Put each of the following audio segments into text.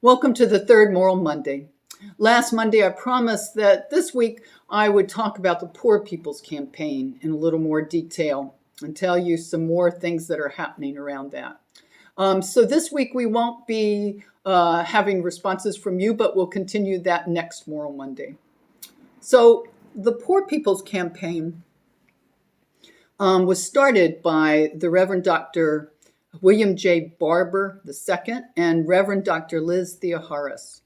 Welcome to the third Moral Monday. Last Monday, I promised that this week I would talk about the Poor People's Campaign in a little more detail and tell you some more things that are happening around that. So this week we won't be having responses from you, but we'll continue that next Moral Monday. So the Poor People's Campaign was started by the Reverend Dr. William J. Barber II and Reverend Dr. Liz Theoharis.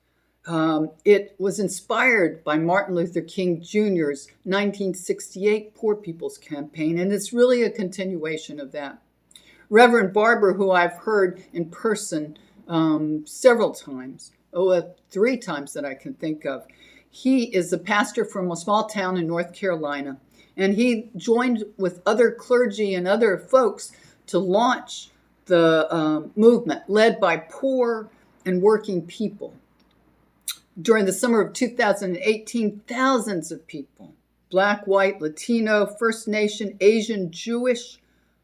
It was inspired by Martin Luther King Jr.'s 1968 Poor People's Campaign, and it's really a continuation of that. Reverend Barber, who I've heard in person several times, 3 times that I can think of, he is a pastor from a small town in North Carolina, and he joined with other clergy and other folks to launch the movement led by poor and working people. During the summer of 2018, thousands of people, Black, white, Latino, First Nation, Asian, Jewish,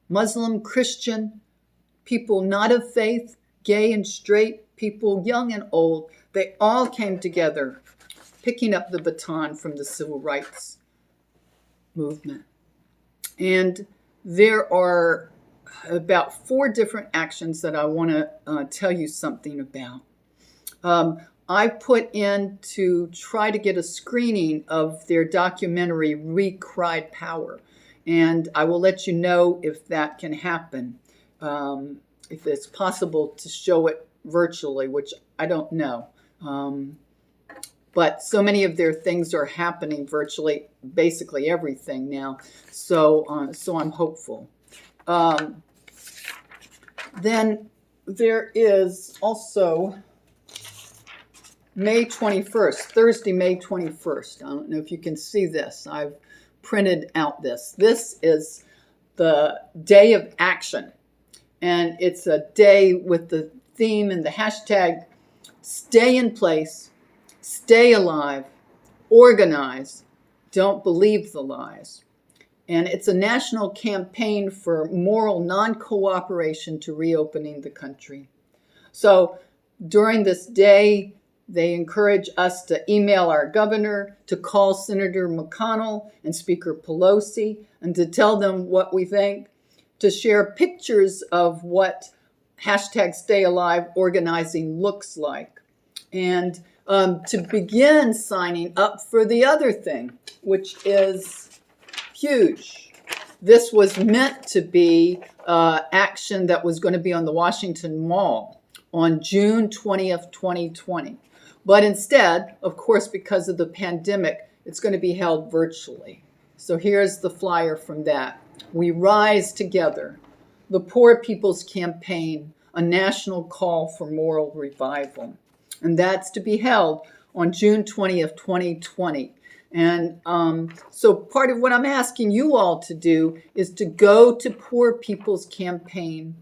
Muslim, Christian, people not of faith, gay and straight, people young and old, they all came together, picking up the baton from the civil rights movement. And there are about 4 different actions that I want to tell you something about. I put in to try to get a screening of their documentary, We Cried Power, and I will let you know if that can happen, if it's possible to show it virtually, which I don't know. But so many of their things are happening virtually, basically everything now, so I'm hopeful. Then there is also May 21st, Thursday, May 21st. I don't know if you can see this. I've printed out this. This is the Day of Action. And it's a day with the theme and the hashtag, stay in place, stay alive, organize, don't believe the lies. And it's a national campaign for moral non-cooperation to reopening the country. So during this day, they encourage us to email our governor, to call Senator McConnell and Speaker Pelosi, and to tell them what we think, to share pictures of what hashtag Stay Alive organizing looks like, and to begin signing up for the other thing, which is huge. This was meant to be action that was going to be on the Washington Mall on June 20th, 2020. But instead, of course, because of the pandemic, it's going to be held virtually. So here's the flyer from that. We rise together. The Poor People's Campaign, a national call for moral revival. And that's to be held on June 20th, 2020. And so part of what I'm asking you all to do is to go to Poor People's Campaign,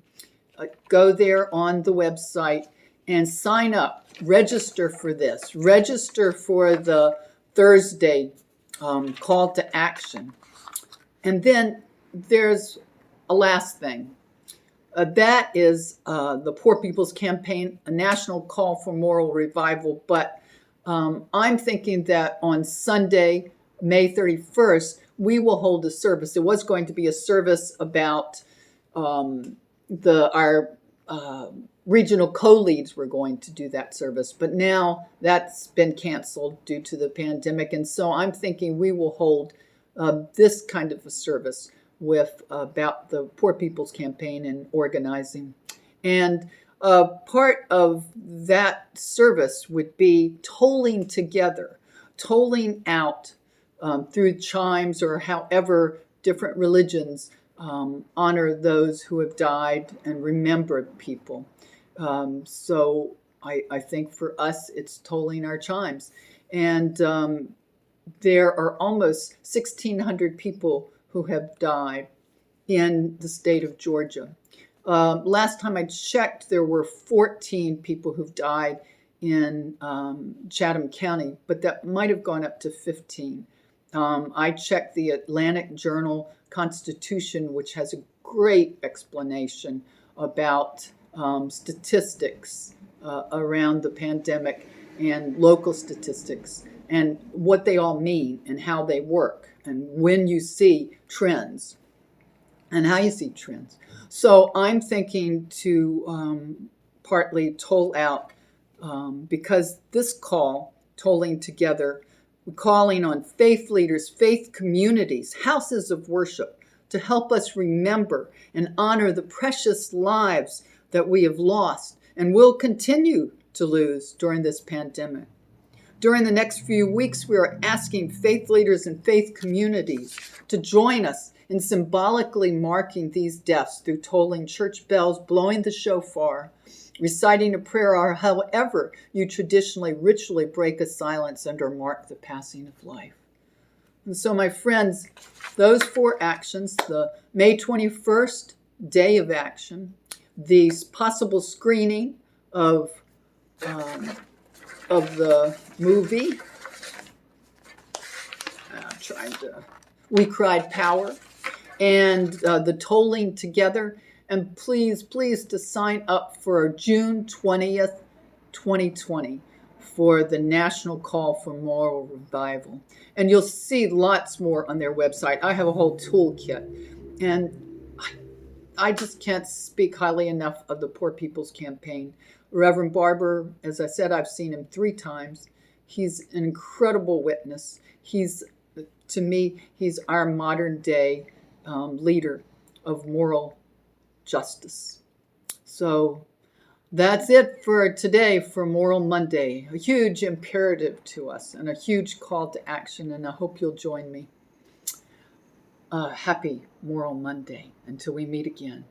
go there on the website and sign up, register for this, register for the Thursday call to action. And then there's a last thing. That is the Poor People's Campaign, a national call for moral revival, but I'm thinking that on Sunday, May 31st, we will hold a service. It was going to be a service about our regional co-leads were going to do that service, but now that's been canceled due to the pandemic. And so I'm thinking we will hold this kind of a service with about the Poor People's Campaign and organizing. And part of that service would be tolling together, tolling out through chimes or however different religions honor those who have died and remember people. So I think for us, it's tolling our chimes. And there are almost 1,600 people who have died in the state of Georgia. Last time I checked, there were 14 people who've died in Chatham County, but that might have gone up to 15. I checked the Atlantic Journal Constitution, which has a great explanation about statistics around the pandemic and local statistics and what they all mean and how they work and when you see trends and how you see trends. So I'm thinking to partly toll out because this call, tolling together, we're calling on faith leaders, faith communities, houses of worship to help us remember and honor the precious lives that we have lost and will continue to lose during this pandemic. During the next few weeks, we are asking faith leaders and faith communities to join us in symbolically marking these deaths through tolling church bells, blowing the shofar, reciting a prayer, or however you traditionally, ritually break a silence and or mark the passing of life. And so, my friends, those 4 actions, the May 21st Day of Action, the possible screening of the movie, We Cried Power, and the tolling together. And please to sign up for June 20th, 2020 for the National Call for Moral Revival. And you'll see lots more on their website. I have a whole toolkit. And I just can't speak highly enough of the Poor People's Campaign. Reverend Barber, as I said, I've seen him 3 times. He's an incredible witness. To me, he's our modern day leader of moral justice. So that's it for today for Moral Monday. A huge imperative to us and a huge call to action, and I hope you'll join me. Happy Moral Monday until we meet again.